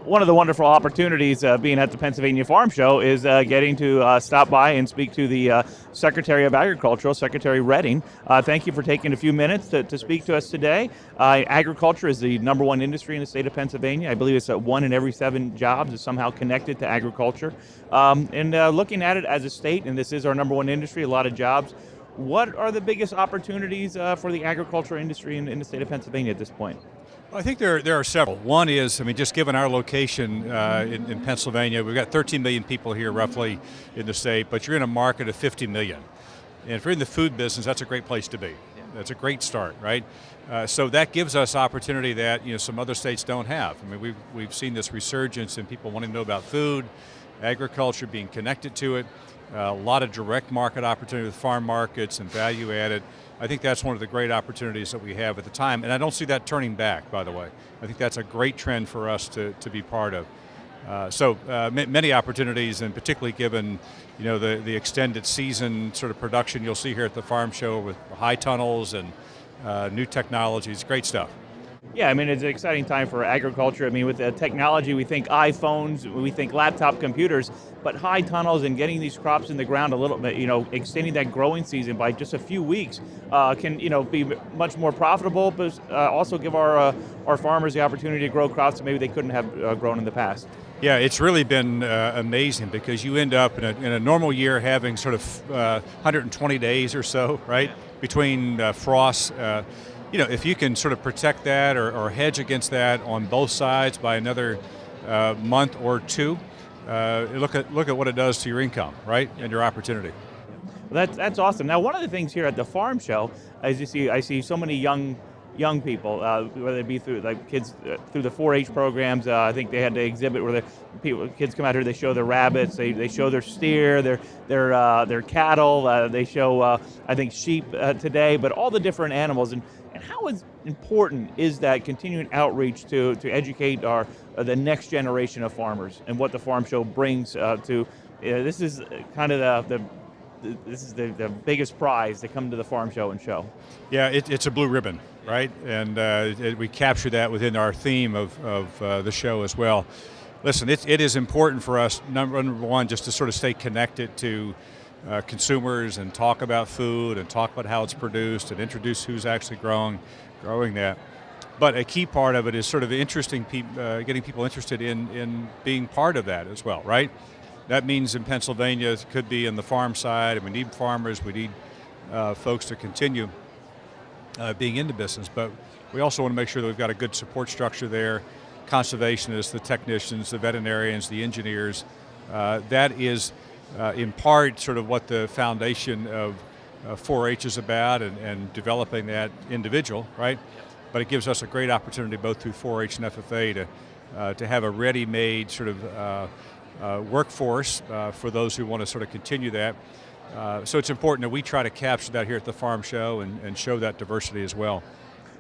one of the wonderful opportunities being at the Pennsylvania Farm Show is getting to stop by and speak to the Secretary of Agriculture, Secretary Redding. Thank you for taking a few minutes to speak to us today. Agriculture is the number one industry in the state of Pennsylvania. I believe it's 1 in every 7 jobs is somehow connected to agriculture. Looking at it as a state, and this is our number one industry, a lot of jobs, what are the biggest opportunities for the agriculture industry in the state of Pennsylvania at this point? I think there are several. One is, just given our location in Pennsylvania, we've got 13 million people here roughly in the state, but you're in a market of 50 million. And if you're in the food business, that's a great place to be. Yeah. That's a great start, right? So that gives us opportunity that some other states don't have. We've seen this resurgence in people wanting to know about food, agriculture, being connected to it, a lot of direct market opportunity with farm markets and value added. I think that's one of the great opportunities that we have at the time, and I don't see that turning back, by the way. I think that's a great trend for us to be part of. Many opportunities, and particularly given the extended season sort of production you'll see here at the farm show with high tunnels and new technologies, great stuff. Yeah, it's an exciting time for agriculture. With the technology, we think iPhones, we think laptop computers, but high tunnels and getting these crops in the ground a little bit, extending that growing season by just a few weeks can, be much more profitable, but also give our farmers the opportunity to grow crops that maybe they couldn't have grown in the past. Yeah, it's really been amazing because you end up in a normal year having sort of 120 days or so, right, between frosts. If you can sort of protect that or hedge against that on both sides by another month or two, look at what it does to your income, right, and your opportunity. Well, that's awesome. Now, one of the things here at the farm show, as you see, I see so many young people, whether it be through kids through the 4-H programs. I think they had to exhibit where kids come out here. They show their rabbits, they show their steer, their cattle. They show I think sheep today, but all the different animals. And how important is that continuing outreach to educate the next generation of farmers and what the farm show brings to? This is kind of the biggest prize to come to the farm show and show. Yeah, it's a blue ribbon, right? And we capture that within our theme of the show as well. Listen, it is important for us, number one, just to sort of stay connected to consumers and talk about food and talk about how it's produced and introduce who's actually growing that. But a key part of it is sort of getting people interested in being part of that as well, right? That means in Pennsylvania, it could be in the farm side, and we need farmers, we need folks to continue being in the business, but we also want to make sure that we've got a good support structure there, conservationists, the technicians, the veterinarians, the engineers. That is in part sort of what the foundation of 4-H is about and developing that individual, right? But it gives us a great opportunity both through 4-H and FFA to have a ready-made sort of workforce for those who want to sort of continue that. So it's important that we try to capture that here at the farm show and show that diversity as well.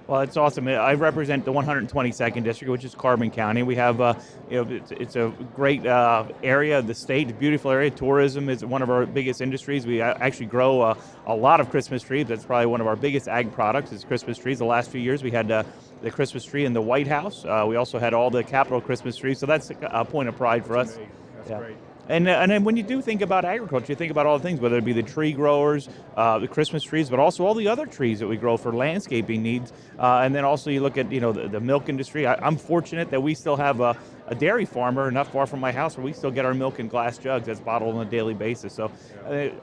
Well, it's awesome. I represent the 122nd district, which is Carbon County. We have, it's a great area of the state, a beautiful area. Tourism is one of our biggest industries. We actually grow a lot of Christmas trees. That's probably one of our biggest ag products is Christmas trees. The last few years we had the Christmas tree in the White House. We also had all the Capitol Christmas trees. So that's a point of pride for us. That's great. And then when you do think about agriculture, you think about all the things, whether it be the tree growers, the Christmas trees, but also all the other trees that we grow for landscaping needs. And then also you look at the milk industry. I'm fortunate that we still have a dairy farmer not far from my house where we still get our milk in glass jugs that's bottled on a daily basis. So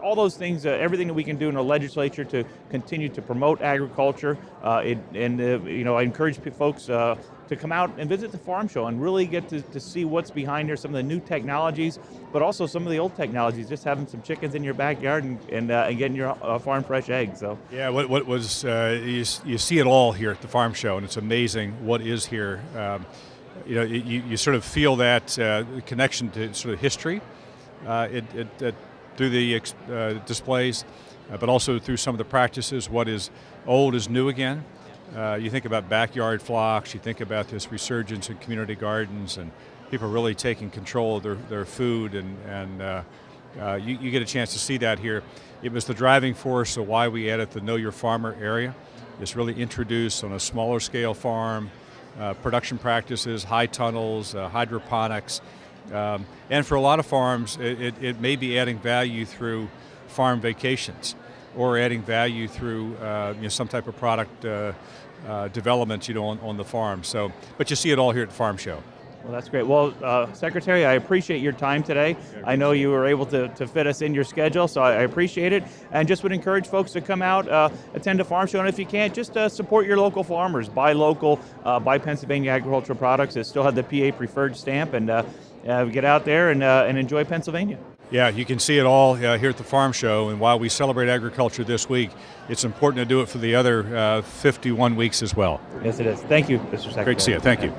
all those things, everything that we can do in the legislature to continue to promote agriculture. I encourage folks to come out and visit the farm show and really get to see what's behind there, some of the new technologies, but also some of the old technologies, just having some chickens in your backyard and getting your farm fresh eggs. So yeah, what was you see it all here at the farm show, and it's amazing what is here. You sort of feel that connection to sort of history through the displays, but also through some of the practices. What is old is new again. You think about backyard flocks, you think about this resurgence in community gardens and people really taking control of their food, and you get a chance to see that here. It was the driving force of why we added the Know Your Farmer area. It's really introduced on a smaller scale farm, production practices, high tunnels, hydroponics, and for a lot of farms, it may be adding value through farm vacations, or adding value through some type of product development on the farm. So, but you see it all here at the farm show. Well, that's great. Well, Secretary, I appreciate your time today. I know you were able to fit us in your schedule, so I appreciate it. And just would encourage folks to come out, attend a farm show, and if you can't, just support your local farmers. Buy local, buy Pennsylvania agricultural products that still have the PA preferred stamp, and get out there and enjoy Pennsylvania. Yeah, you can see it all here at the farm show, and while we celebrate agriculture this week, it's important to do it for the other 51 weeks as well. Yes, it is. Thank you, Mr. Secretary. Great to see you. Thank you.